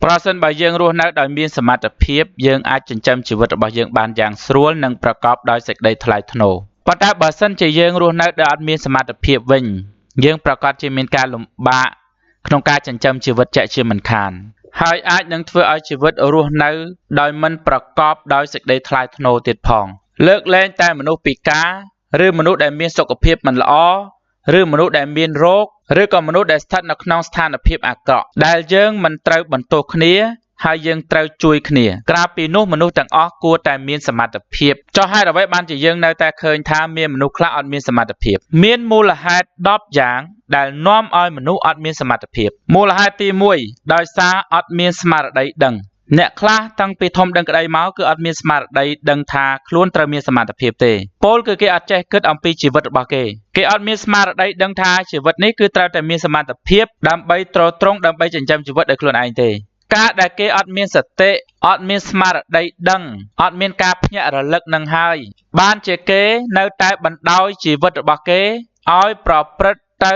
ប្រសិនបើយើងរស់នៅដោយមានសមត្ថភាពយើងអាចចិញ្ចឹមជីវិតរបស់យើងបានយ៉ាងស្រួលនិងប្រកបដោយសេចក្តីថ្លៃថ្នូរប៉ុន្តែបើសិនជាយើងរស់នៅដោយអត់មានសមត្ថភាពវិញយើងប្រកាសជាមានការលំបាកក្នុងការចិញ្ចឹមជីវិតជាក់ជាមិនខានហើយអាចនឹងធ្វើឲ្យជីវិតរស់នៅដោយមិនប្រកបដោយសេចក្តីថ្លៃថ្នូរទៀតផងលើកលែងតែមនុស្សពិការឬមនុស្សដែលមានសុខភាពមិនល្អឬមនុស្សដែលមានរោគឬក៏មនុស្សដែលស្ថិតនៅក្នុងស្ថានភាពអាក្រក់ដែលយើងមិនត្រូវបន្ទោសគ្នាហើយយើងត្រូវជួយគ្នាក្រៅពីនោះមនុស្សទាំងអស់គួរតែមានសមត្ថភាពចុះហេតុអ្វីបានជាយើងនៅតែឃើញថាមានមនុស្សខ្លះអត់មានសមត្ថភាពមានមូលហេតុ10យ៉ាងដែលនាំឲ្យមនុស្សអត់មានសមត្ថភាពមូលហេតុទី1ដោយសារអត់មានស្មារតីដឹងអ្នកខ្លះតាំងពីធំដឹងក្តីមកគឺអត់មានស្មារតីដឹងថាខ្លួនត្រូវមានសមត្ថភាពទេពោលគឺគេអត់ចេះគិតអំពីជីវិតរបស់គេអត់មានស្មារតីដឹងថាជីវិតនេះគឺត្រូវតែមានសមត្ថភាពដើម្បីទ្រទ្រង់ដើម្បីចិញ្ចឹមជីវិតដោយខ្លួនឯងទេការដែលគេអត់មានសតិអត់មានស្មារតីដឹងអត់មានការភ្ញាក់រលឹកនឹងហើយបានជាគេនៅតែបណ្ដោយជីវិតរបស់គេឲ្យប្រព្រឹត្តទៅ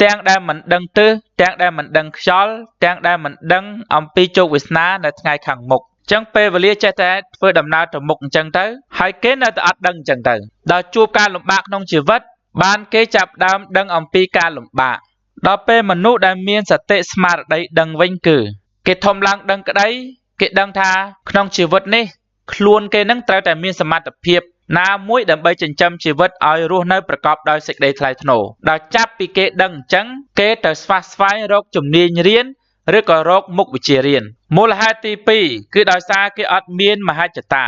ទាំងដែលមិនដឹងទិសទាំងដែលមិនដឹងខ្យល់ទាំងដែលមិនដឹងអំពីជោគវាសនានៅថ្ងៃខាងមុខអញ្ចឹងពេលវេលាចេះតែធ្វើដំណើរទៅមុខអញ្ចឹងទៅហើយគេនៅតែអត់ដឹងអញ្ចឹងទៅដល់ជួបការលំបាកក្នុងជីវិតបានគេចាប់ដើមដឹងអំពីការលំបាកដល់ពេលមនុស្សដែលមានសតិស្មារតីដឹងវិញគឺគេធំឡើងដឹងក្តីគេដឹងថាក្នុងជីវិតនេះខ្លួនគេនឹងត្រូវតែមានសមត្ថភាពណាមួយដើម្បីចិញ្ចឹមជីវិតឲ្យរស់នៅប្រកបដោយសេចក្តីថ្លៃថ្នូរដល់ចាប់ពីគេដឹងអញ្ចឹងគេទៅស្វះស្វែងរកជំនាញរៀនឬក៏រកមុខវិជ្ជារៀនមូលហេតុទី2គឺដោយសារគេអត់មានមហិច្ឆតា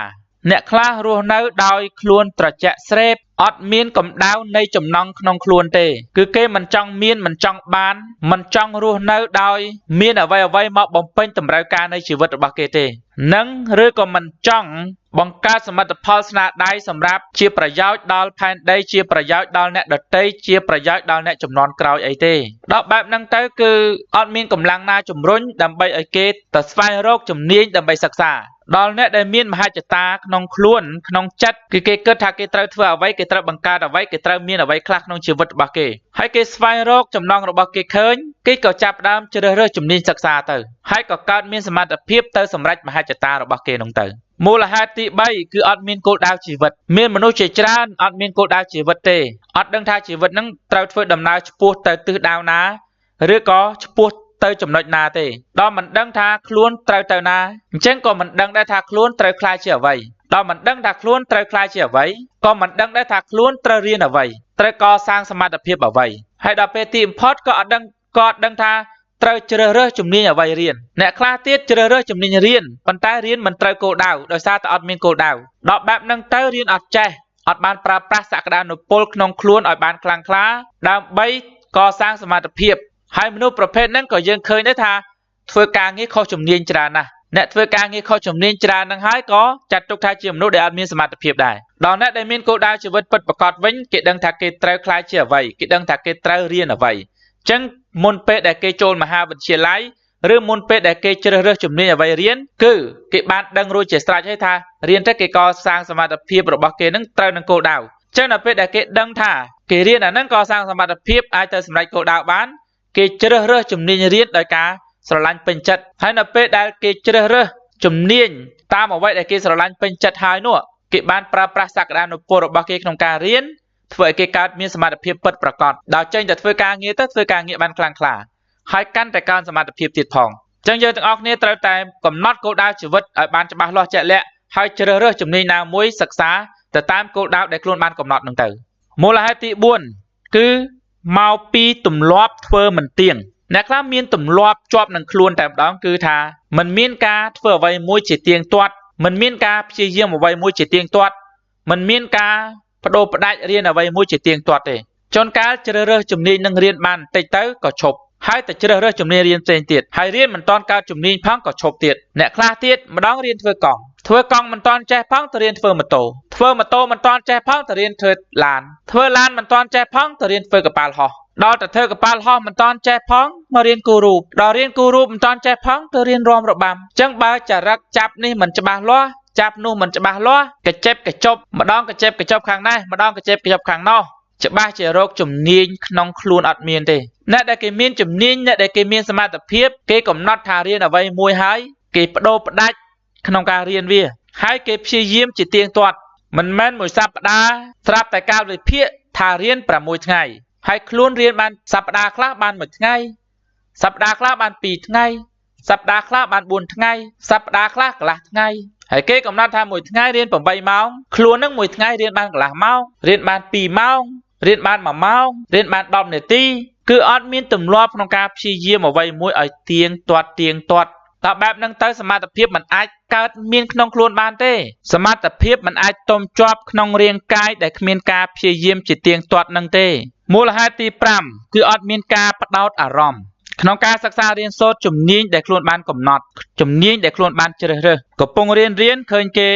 អ្នកខ្លះរស់នៅដោយខ្លួនត្រជាក់ស្រេបអត់មានកម្ដៅនៃចំណង់ក្នុងខ្លួនទេគឺគេមិនចង់មានមិនចង់បានមិនចង់រស់នៅដោយមានអ្វីមកបំពេញតម្រូវការនៃជីវិតរបស់គេទេនឹងឬក៏មិនចង់បង្កើតសមិទ្ធផលស្នាដៃសម្រាប់ជាប្រយោជន៍ដល់ផែនដីជាប្រយោជន៍ដល់អ្នកដទៃជាប្រយោជន៍ដល់អ្នកជំនាន់ក្រោយអីទេដល់បែបហ្នឹងទៅគឺអត់មានកម្លាំងណាជំរុញដើម្បីឲ្យគេទៅស្វែងរកជំនាញដើម្បីសិក្សាដល់អ្នកដែលមានមហិច្ឆតាក្នុងខ្លួនក្នុងចិត្តគឺគេគិតថាគេត្រូវធ្វើអ្វីគេត្រូវបង្កើតអ្វីគេត្រូវមានអ្វីខ្លះក្នុងជីវិតរបស់គេហើយគេស្វែងរកចំណង់របស់គេឃើញគេក៏ចាប់ផ្ដើមជ្រើសរើសជំនាញសិក្សាទៅហើយក៏កើតមានសមត្ថភាពទៅសម្រេចមហិច្ឆតារបស់គេនោះទៅមូលហេតុទី3គឺអត់មានគោលដៅជីវិតមានមនុស្សជាច្រើនអត់មានគោលដៅជីវិតទេអត់ដឹងថាជីវិតនឹងត្រូវធ្វើដំណើរឆ្ពោះទៅទិសដៅណាឬក៏ឆ្ពោះទៅចំណុចណាទេដល់មិនដឹងថាខ្លួនត្រូវទៅណាអញ្ចឹងក៏មិនដឹងដែរថាខ្លួនត្រូវខ្លាចជាអ្វីដល់មិនដឹងថាខ្លួនត្រូវខ្លាចជាអ្វីក៏មិនដឹងដែរថាខ្លួនត្រូវរៀនអ្វីត្រូវកសាងសមត្ថភាពអ្វីហើយដល់ពេលទីបំផុតក៏អត់ដឹងថាត្រូវជ្រើសរើសជំនាញអ្វីរៀនអ្នកខ្លះទៀតជ្រើសរើសជំនាញរៀនប៉ុន្តែរៀនមិនត្រូវគោលដៅដោយសារតែអត់មានគោលដៅដល់បែបហ្នឹងទៅរៀនអត់ចេះអត់បានប្រើប្រាស់សក្តានុពលក្នុងខ្លួនឲ្យបានខ្លាំងក្លាដើម្បីកសាងសមត្ថភាពហើយមនុស្សប្រភេទហ្នឹងក៏យើងឃើញដែរថាធ្វើការងារខុសជំនាញច្រើនណាស់អ្នកធ្វើការងារខុសជំនាញច្រើនហ្នឹងហើយក៏ចាត់ទុកថាជាមនុស្សដែលអត់មានសមត្ថភាពដែរដល់អ្នកដែលមានគោលដៅជីវិតពិតប្រាកដវិញគេដឹងថាគេត្រូវខ្លាចជាអ្វីគេដឹងថាគេត្រូវរៀនអ្វីអញ្ចឹងមុនពេលដែលគេចូលមហាវិទ្យាល័យឬមុនពេលដែលគេជ្រើសរើសជំនាញអ្វីរៀនគឺគេបានដឹងរួចជាស្រេចហើយថារៀនទៅគេកសាងសមត្ថភាពរបស់គេនឹងត្រូវនឹងគោលដៅអញ្ចឹងដល់ពេលដែលគេដឹងថាគេរៀនអាហ្នឹងកសាងសមត្ថភាពអាចទៅសម្រេចគោលដៅបានគេជ្រើសរើសជំនាញរៀនដោយការស្រឡាញ់ពេញចិត្តហើយនៅពេលដែលគេជ្រើសរើសជំនាញតាមអ្វីដែលគេស្រឡាញ់ពេញចិត្តហើយនោះគេបានប្រើប្រាស់សក្តានុពលរបស់គេក្នុងការរៀនធ្វើឲ្យគេកើតមានសមត្ថភាពពិតប្រាកដដល់ចេញទៅធ្វើការងារទៅធ្វើការងារបានខ្លាំងក្លាហើយកាន់តែកើនសមត្ថភាពទៀតផងអញ្ចឹងយើងទាំងអស់គ្នាត្រូវតែកំណត់គោលដៅជីវិតឲ្យបានច្បាស់លាស់ជាក់លាក់ហើយជ្រើសរើសជំនាញណាមួយសិក្សាទៅតាមគោលដៅដែលខ្លួនបានកំណត់នឹងទៅមូលហេតុទី4គឺមកពីទម្លាប់ធ្វើមិនទៀងអ្នកខ្លះមានទម្លាប់ជាប់នឹងខ្លួនតែម្ដងគឺថាមិនមានការធ្វើអ្វីមួយជាទៀងទាត់មិនមានការព្យាយាមអ្វីមួយជាទៀងទាត់មិនមានការបដូរផ្ដាច់រៀនអ្វីមួយជាទៀងទាត់ទេជួនកាលជ្រើសរើសជំនាញនឹងរៀនបានបន្តិចទៅក៏ឈប់ហើយតែជ្រើសរើសជំនាញរៀនផ្សេងទៀតហើយរៀនមិនតាន់កើតជំនាញផងក៏ឈប់ទៀតអ្នកខ្លះទៀតម្ដងរៀនធ្វើកង់មិនតាន់ចេះផងទៅរៀនធ្វើម៉ូតូមិនតាន់ចេះផងទៅរៀនធ្វើឡានមិនតាន់ចេះផងទៅរៀនធ្វើកប៉ាល់ហោះដល់ទៅធ្វើកប៉ាល់ហោះមិនតាន់ចេះផងមករៀនគូររូបដល់រៀនគូររូបមិនតាន់ចេះផងទៅរៀនរាំរបាំអញ្ចឹងបើចរិតចាប់នេះមិនច្បាស់លាស់ចាប់នោះមិនច្បាស់លាស់កញ្ចប់ម្ដងកញ្ចប់ខាងនេះម្ដងកញ្ចប់ខាងនោះ ច្បាស់ជារោគជំនាញក្នុងខ្លួនអត់មានទេអ្នកដែលគេមានជំនាញអ្នកដែលគេមានសមត្ថភាពគេកំណត់ថារៀនអ្វីមួយហើយគេបដូរផ្ដាច់ក្នុងការរៀនវាហើយគេព្យាយាមជាទៀងទាត់មិនមែនមួយសប្តាហ៍ស្រាប់តែកាលវិភាគថារៀន6ថ្ងៃហើយខ្លួនរៀនបានសប្តាហ៍ខ្លះបាន1ថ្ងៃសប្តាហ៍ខ្លះបាន2ថ្ងៃសប្តាហ៍ខ្លះបាន4ថ្ងៃសប្តាហ៍ខ្លះកន្លះថ្ងៃហើយគេកំណត់ថាមួយថ្ងៃរៀន8ម៉ោងខ្លួននឹងមួយថ្ងៃរៀនបានកន្លះម៉ោងរៀនបាន2ម៉ោងរៀនបាន1ម៉ោងរៀនបាន10នាទីគឺអត់មានទម្លាប់ក្នុងការព្យាយាមអ្វីមួយឲ្យទៀងទាត់តើបែបហ្នឹងទៅសមត្ថភាពมันអាចកើតមានក្នុងខ្លួនបានទេសមត្ថភាពมันអាចតមជាប់ក្នុងរាងកាយដែលគ្មានការព្យាយាមជាទៀងទាត់នឹងទេមូលហេតុទី5គឺអត់មានការផ្ដោតអារម្មណ៍ក្នុងការសិក្សារៀនសូត្រជំនាញដែលខ្លួនបានកំណត់ជំនាញដែលខ្លួនបានជ្រើសរើសកំពុងរៀនឃើញគេ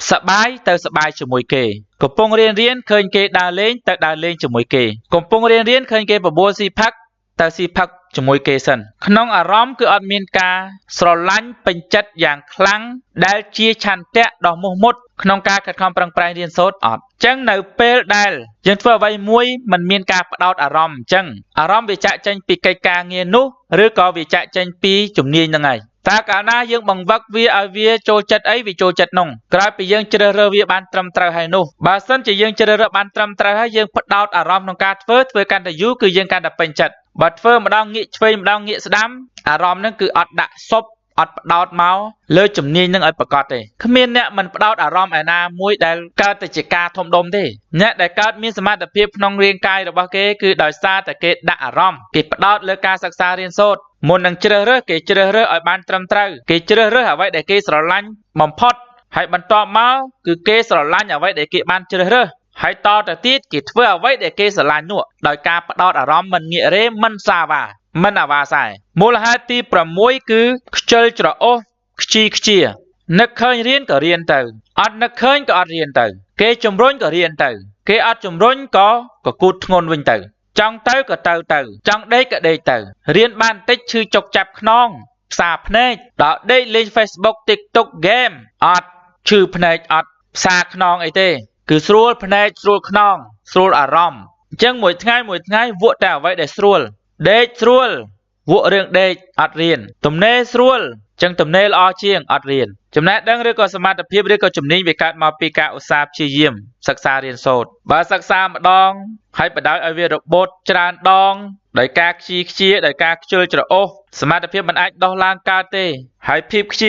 សប្បាយទៅសប្បាយជាមួយគេកំពុងរៀនឃើញគេដើរលេងទៅដើរលេងជាមួយគេកំពុងរៀនឃើញគេបបួលស៊ីផឹកទៅស៊ីផឹកជាមួយគេសិនក្នុងអារម្មណ៍គឺអត់មានការស្រឡាញ់ពេញចិត្តយ៉ាងខ្លាំងដែលជាឆន្ទៈដ៏មោះមុតក្នុងការខិតខំប្រឹងប្រែងរៀនសូត្រអត់អញ្ចឹងនៅពេលដែលយើងធ្វើអ្វីមួយมันមានការផ្ដោតអារម្មណ៍អញ្ចឹងអារម្មណ៍វាចាក់ចេញពីកិច្ចការងារនោះឬក៏វាចាក់ចេញពីជំនាញហ្នឹងហើយតើកាលណាយើងបង្វឹកវាឲ្យវាចូលចិត្តអីវាចូលចិត្តនោះក្រោយពីយើងជ្រើសរើសវាបានត្រឹមត្រូវហើយនោះបើសិនជាយើងជ្រើសរើសបានត្រឹមត្រូវហើយយើងផ្ដោតអារម្មណ៍ក្នុងការធ្វើកាន់តែយូរគឺយើងកាន់តែពេញចិត្តបើធ្វើម្ដងងាកឆ្វេងម្ដងងាកស្ដាំអារម្មណ៍ហ្នឹងគឺអត់ដាក់សពអត់ផ្ដោតមកលើជំនាញនឹងឲ្យប្រកបទេគ្មានអ្នកមិនផ្ដោតអារម្មណ៍ឯណាមួយដែលកើតទៅជាការធំដុំទេអ្នកដែលកើតមានសមត្ថភាពក្នុងរាងកាយរបស់គេគឺដោយសារតែគេដាក់អារម្មណ៍គេផ្ដោតលើការសិក្សារៀនសូត្រមុននឹងជ្រើសរើសគេជ្រើសរើសឲ្យបានត្រឹមត្រូវគេជ្រើសរើសអ្វីដែលគេស្រឡាញ់បំផុតហើយបន្ទាប់មកគឺគេស្រឡាញ់អ្វីដែលគេបានជ្រើសរើសហើយតទៅទៀតគេធ្វើអ្វីដែលគេស្រឡាញ់នោះដោយការផ្ដោតអារម្មណ៍មិនងាករេមិនសាវ៉ាមិនអាវ៉ាសែមូលហេតុទី6គឺខ្ជិលច្រអូសខ្ជីខ្ជានឹកឃើញរៀនក៏រៀនទៅអត់នឹកឃើញក៏អត់រៀនទៅគេជំរុញក៏រៀនទៅគេអត់ជំរុញក៏គូតធ្ងន់វិញទៅចង់ទៅក៏ទៅចង់ដេកក៏ដេកទៅរៀនបានតិចឈឺចុកចាប់ខ្នងផ្សាភ្នែកដល់ដេកលេង Facebook TikTok game អត់ឈឺភ្នែកអត់ផ្សាខ្នងអីទេគឺស្រួលភ្នែកស្រួលខ្នងស្រួលអារម្មណ៍អញ្ចឹងមួយថ្ងៃវក់តែអ្វីដែលស្រួលដេកស្រួលវក់រឿងដេកអត់រៀនទំនេរស្រួលអញ្ចឹងទំនេរល្អជាងអត់រៀនចំណេះដឹងឬក៏សមត្ថភាពឬក៏ជំនាញវាកើតមកពីការឧស្សាហ៍ព្យាយាមសិក្សារៀនសូត្របើសិក្សាម្ដងហើយបដ ாய் ឲ្យវារបូតច្រើនដងដោយការខ្ជាដោយការខ្ជិលច្រអូសសមត្ថភាពមិនអាចដោះឡើងកើតទេហើយភាពខ្ជិ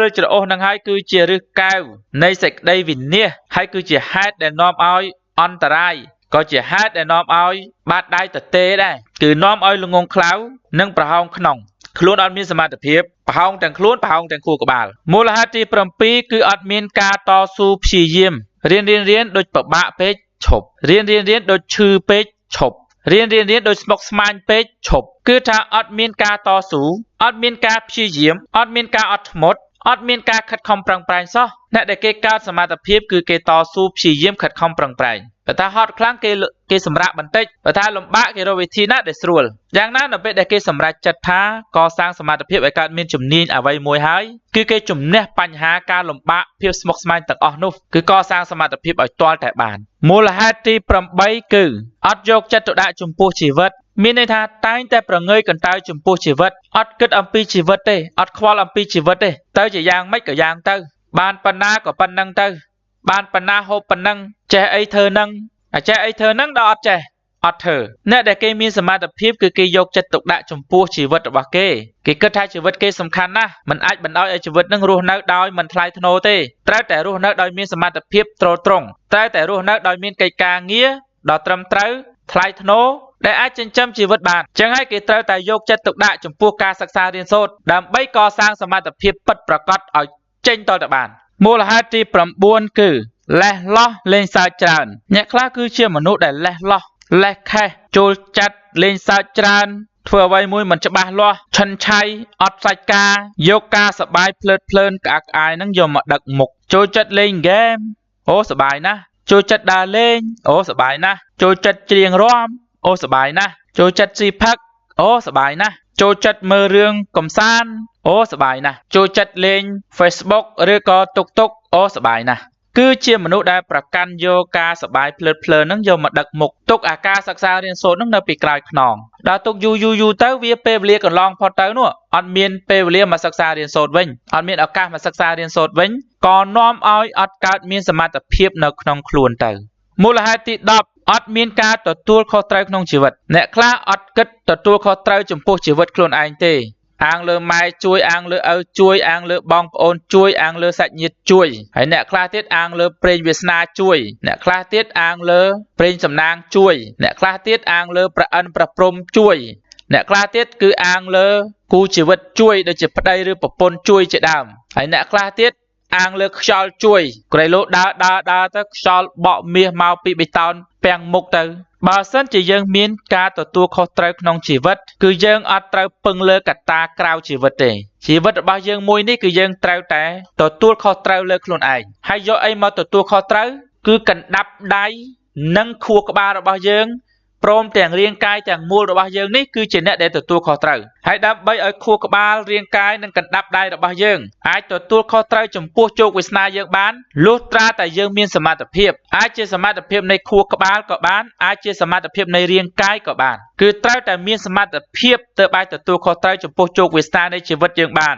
លច្រអូសនឹងហើយគឺជាឫសកែវនៃសេចក្តីវិនាសហើយគឺជាហេតុដែលនាំឲ្យអន្តរាយក៏ជាហេតុដែលនាំឲ្យបាតដៃទទេដែរគឺនាំឲ្យល្ងងខ្លៅនិងប្រហោងក្នុងខ្លួនអត់មានសមត្ថភាពប្រហោងទាំងខ្លួនប្រហោងទាំងខួរក្បាលមូលហេតុទី7គឺអត់មានការតស៊ូព្យាយាមរៀនដូចពិបាកពេកឈប់រៀនដូចឈឺពេកឈប់រៀនដូចស្មុគស្មាញពេកឈប់គឺថាអត់មានការតស៊ូអត់មានការព្យាយាមអត់មានការអត់ធ្មត់អត់មានការខិតខំប្រឹងប្រែងសោះអ្នកដែលគេកើតសមត្ថភាពគឺគេតស៊ូព្យាយាមខិតខំប្រឹងប្រែងបើថាហត់ខ្លាំងគេសម្រាកបន្តិចបើថាលំបាកគេរកវិធីណាដែលស្រួលយ៉ាងណានៅពេលដែលគេសម្រេចចិត្តថាកសាងសមត្ថភាពឲ្យកើតមានជំនាញអ្វីមួយហើយគឺគេជំនះបញ្ហាការលំបាកភាពស្មុគស្មាញទាំងអស់នោះគឺកសាងសមត្ថភាពឲ្យទាល់តែបានមូលហេតុទី8គឺអត់យកចិត្តទុកដាក់ចំពោះជីវិតមានន័យថាតែងតែប្រងើយកន្តើយចំពោះជីវិតអត់គិតអំពីជីវិតទេអត់ខ្វល់អំពីជីវិតទេទៅជាយ៉ាងម៉េចក៏យ៉ាងទៅបានប៉ុណ្ណាក៏ប៉ុណ្ណឹងទៅបានប៉ុណ្ណាហូបប៉ុណ្ណឹងចេះអីធ្វើនឹងចេះអីធ្វើនឹងដល់អត់ចេះអត់ធ្វើអ្នកដែលគេមានសមត្ថភាពគឺគេយកចិត្តទុកដាក់ចំពោះជីវិតរបស់គេគិតថាជីវិតគេសំខាន់ណាស់មិនអាចបណ្ដោយឲ្យជីវិតនឹងរស់នៅដោយមិនថ្លៃថ្នូរទេត្រូវតែរស់នៅដោយមានសមត្ថភាពទ្រទ្រង់ត្រូវតែរស់នៅដោយមានកិច្ចការងារដ៏ត្រឹមត្រូវថ្លៃថ្នូរដែលអាចចិញ្ចឹមជីវិតបានចឹងហើយគេត្រូវតែយកចិត្តទុកដាក់ចំពោះការសិក្សារៀនសូត្រដើម្បីកសាងសមត្ថភាពពិតប្រាកដឲ្យចេញតទៅបានមូលហេតុទី9គឺលេះលោះលេងសើចច្រើនអ្នកខ្លះគឺជាមនុស្សដែលលេះលោះលេះខេះចូលចិត្តលេងសើចច្រើនធ្វើអ្វីមួយមិនច្បាស់លាស់ឆិនឆៃអត់សាច់ការយកការសបាយភ្លើតភ្លើនក្អាកក្អាយនឹងយកមកដឹកមុខចូលចិត្តលេងហ្គេមអូសប្បាយណាស់ចូលចិត្តដើរលេងអូសប្បាយណាស់ចូលចិត្តច្រៀងរាំអូសប្បាយណាស់ចូលចិត្តស៊ីផឹកអូសប្បាយណាស់ចូលចិត្តមើលរឿងកម្សាន្តអូសប្បាយណាស់ចូលចិត្តលេង Facebook ឬក៏ TikTok អូសប្បាយណាស់ គឺជាមនុស្សដែលប្រកាន់យកការសបាយភ្លើតភ្លើននឹងយកមកដឹកមុខទុកអាការសិក្សារៀនសូត្រនឹងនៅពីក្រោយខ្នងដល់ទុកយូរទៅវាពេលវេលាកន្លងផុតទៅនោះអត់មានពេលវេលាមកសិក្សារៀនសូត្រវិញអត់មានឱកាសមកសិក្សារៀនសូត្រវិញក៏នាំឲ្យអត់កើតមានសមត្ថភាពនៅក្នុងខ្លួនទៅមូលហេតុទី10អត់មានការទទួលខុសត្រូវក្នុងជីវិតអ្នកខ្លះអត់គិតទទួលខុសត្រូវចំពោះជីវិតខ្លួនឯងទេអាងលើម៉ែជួយអាងលើឪជួយអាងលើបងប្អូនជួយអាងលើសាច់ញាតិជួយហើយអ្នកខ្លះទៀតអាងលើប្រេងវាសនាជួយអ្នកខ្លះទៀតអាងលើប្រេងសំណាងជួយអ្នកខ្លះទៀតអាងលើប្រអិនប្រព្រំជួយអ្នកខ្លះទៀតគឺអាងលើគូជីវិតជួយដូចជាប្តីឬប្រពន្ធជួយជាដើមហើយអ្នកខ្លះទៀតអាងលើខ្យល់ជួយក្រៃលោដើរទៅខ្យល់បក់មាសមកពីបេតោនពាំងមុខទៅបើសិនជាយើងមានការទទួលខុសត្រូវក្នុងជីវិតគឺយើងអត់ត្រូវពឹងលើកត្តាក្រៅជីវិតទេជីវិតរបស់យើងមួយនេះគឺយើងត្រូវតែទទួលខុសត្រូវលើខ្លួនឯងហើយយកអីមកទទួលខុសត្រូវគឺកណ្ដាប់ដៃនិងខួរក្បាលរបស់យើងព្រមទាំងរាងកាយទាំងមូលរបស់យើងនេះគឺជាអ្នកដែលទទួលខុសត្រូវហើយដើម្បីឲ្យខួរក្បាលរាងកាយនិងកណ្ដាប់ដៃរបស់យើងអាចទទួលខុសត្រូវចំពោះជោគវាសនាយើងបានលុះត្រាតែយើងមានសមត្ថភាពអាចជាសមត្ថភាពនៃខួរក្បាលក៏បានអាចជាសមត្ថភាពនៃរាងកាយក៏បានគឺត្រូវតែមានសមត្ថភាពទើបអាចទទួលខុសត្រូវចំពោះជោគវាសនានៃជីវិតយើងបាន